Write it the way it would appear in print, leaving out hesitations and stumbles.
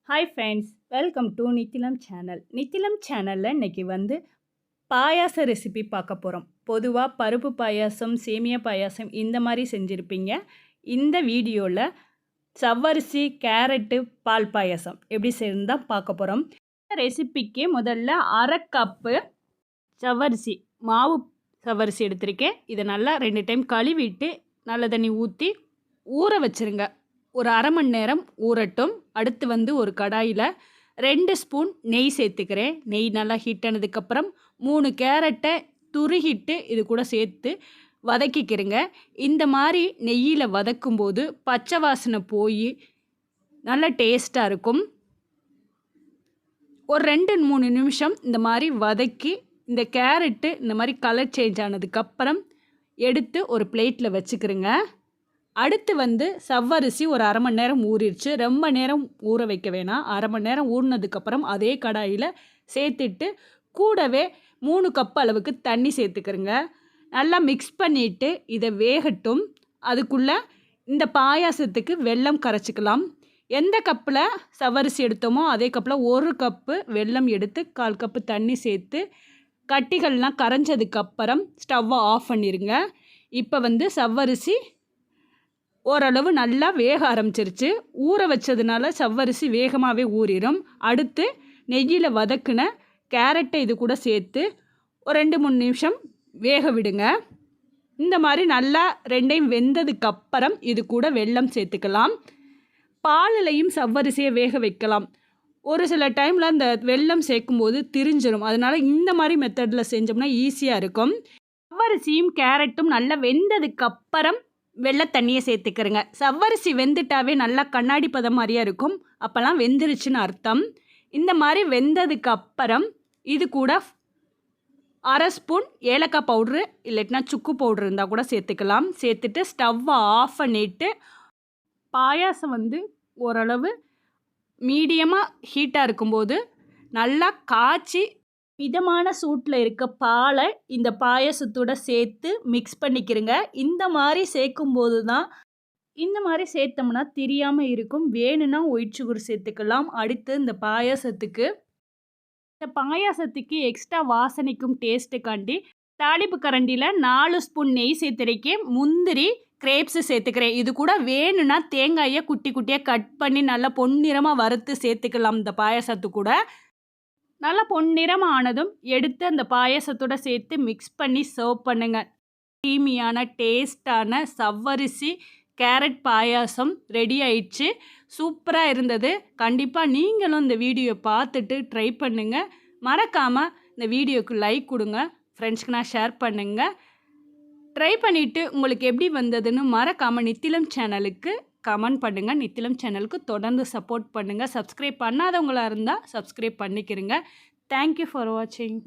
Hi friends, welcome to Nithilam channel. Nithilam சேனலில் இன்றைக்கி பாயாச recipe பார்க்க போகிறோம். பொதுவாக பருப்பு பாயாசம், சேமியா பாயாசம் இந்த மாதிரி செஞ்சுருப்பீங்க. இந்த வீடியோவில் சவ்வரிசி, கேரட்டு, பால் பாயாசம் எப்படி செய்யணும் தான் பார்க்க போகிறோம். இந்த ரெசிபிக்கு முதல்ல 1/2 கப்பு சவ்வரிசி, மாவு சவ்வரிசி எடுத்திருக்கேன். இதை நல்லா 2 டைம் கழுவிட்டு நல்ல தண்ணி ஊற்றி ஊற வச்சுருங்க. ஒரு அரை மணி நேரம் ஊறட்டும். அடுத்து ஒரு கடாயில் 2 ஸ்பூன் நெய் சேர்த்துக்கிறேன். நெய் நல்லா ஹீட் ஆனதுக்கப்புறம் 3 கேரட்டை துருகிட்டு இது கூட சேர்த்து வதக்கிக்கிறேங்க. இந்த மாதிரி நெய்யில் வதக்கும்போது பச்சை வாசனை போய் நல்லா டேஸ்ட்டாக இருக்கும். ஒரு 2-3 நிமிஷம் இந்த மாதிரி வதக்கி இந்த கேரட்டு இந்த மாதிரி கலர் சேஞ்ச் ஆனதுக்கப்புறம் எடுத்து ஒரு பிளேட்டில் வச்சுக்கிறேங்க. அடுத்து சவ்வரிசி ஒரு அரை மணி நேரம் ஊறிடுச்சு. ரொம்ப நேரம் ஊற வைக்க வேணாம். அரை மணி நேரம் ஊறினதுக்கப்புறம் அதே கடாயில் சேர்த்துட்டு கூடவே 3 கப் அளவுக்கு தண்ணி சேர்த்துக்கிறேங்க. நல்லா மிக்ஸ் பண்ணிவிட்டு இதை வேகட்டும். அதுக்குள்ளே இந்த பாயாசத்துக்கு வெல்லம் கரைச்சிக்கலாம். எந்த கப்பில் சவ்வரிசி எடுத்தோமோ அதே கப்பில் 1 கப்பு வெல்லம் எடுத்து 1/4 கப்பு தண்ணி சேர்த்து கட்டிகள்லாம் கரைஞ்சதுக்கப்புறம் ஸ்டவ்வை ஆஃப் பண்ணிடுங்க. இப்போ சவ்வரிசி ஓரளவு நல்லா வேக ஆரம்பிச்சிருச்சு. ஊற வச்சதுனால சவ்வரிசி வேகமாகவே ஊறிடும். அடுத்து நெய்யில் வதக்குன கேரட்டை இது கூட சேர்த்து ஒரு 2-3 நிமிஷம் வேக விடுங்க. இந்த மாதிரி நல்லா 2யும் வெந்ததுக்கப்புறம் இது கூட வெல்லம் சேர்த்துக்கலாம். பாலிலையும் சவ்வரிசியை வேக வைக்கலாம். ஒரு சில டைமில் அந்த வெல்லம் சேர்க்கும்போது திரிஞ்சிடும். அதனால் இந்த மாதிரி மெத்தடில் செஞ்சோம்னா ஈஸியாக இருக்கும். சவ்வரிசியும் கேரட்டும் நல்லா வெந்ததுக்கப்புறம் வெள்ளை தண்ணியை சேர்த்துக்கிறேங்க. சவ்வரிசி வெந்துட்டாவே நல்லா கண்ணாடி பதம் மாதிரியாக இருக்கும். அப்போல்லாம் வெந்துருச்சுன்னு அர்த்தம். இந்த மாதிரி வெந்ததுக்கப்புறம் இது கூட 1/2 ஸ்பூன் ஏலக்காய் பவுட்ரு இல்லைன்னா சுக்கு பவுட்ரு இருந்தால் கூட சேர்த்துக்கலாம். சேர்த்துட்டு ஸ்டவ்வை ஆஃப் பண்ணிவிட்டு பாயாசம் ஓரளவு மீடியமாக ஹீட்டாக இருக்கும்போது நல்லா காய்ச்சி மிதமான சூட்டில் இருக்க பாலை இந்த பாயாசத்தோட சேர்த்து மிக்ஸ் பண்ணிக்கிறேங்க. இந்த மாதிரி சேர்க்கும்போது தான் இந்த மாதிரி சேர்த்தோம்னா தெரியாமல் இருக்கும். வேணும்னா ஒயிட் சுகர் சேர்த்துக்கலாம். அடுத்து இந்த பாயாசத்துக்கு எக்ஸ்ட்ரா வாசனைக்கும் டேஸ்ட்டுக்காண்டி தாளிப்பு கரண்டியில் 4 ஸ்பூன் நெய் சேர்த்துருக்கேன். முந்திரி, கிரேப்ஸு சேர்த்துக்கிறேன். இது கூட வேணும்னா தேங்காயை குட்டி குட்டியாக கட் பண்ணி நல்லா பொன்னிறமாக வறுத்து சேர்த்துக்கலாம். இந்த பாயாசத்து கூட நல்லா பொன்னிறம் ஆனதும் எடுத்து அந்த பாயாசத்தோடு சேர்த்து மிக்ஸ் பண்ணி சர்வ் பண்ணுங்கள். க்ரீமியான டேஸ்டான சவ்வரிசி கேரட் பாயாசம் ரெடி ஆயிடுச்சு. சூப்பராக இருந்தது. கண்டிப்பாக நீங்களும் இந்த வீடியோவை பார்த்துட்டு ட்ரை பண்ணுங்கள். மறக்காமல் இந்த வீடியோவுக்கு லைக் கொடுங்க. ஃப்ரெண்ட்ஸ்க்கு நான் ஷேர் பண்ணுங்கள். ட்ரை பண்ணிவிட்டு உங்களுக்கு எப்படி வந்ததுன்னு மறக்காமல் நித்திலம் சேனலுக்கு கமெண்ட் பண்ணுங்கள். நித்திலம் சேனலுக்கு தொடர்ந்து சப்போர்ட் பண்ணுங்கள். சப்ஸ்கிரைப் பண்ணாதவங்களாக இருந்தால் சப்ஸ்கிரைப் பண்ணிக்கிறங்க. தேங்க்யூ ஃபார் வாட்சிங்.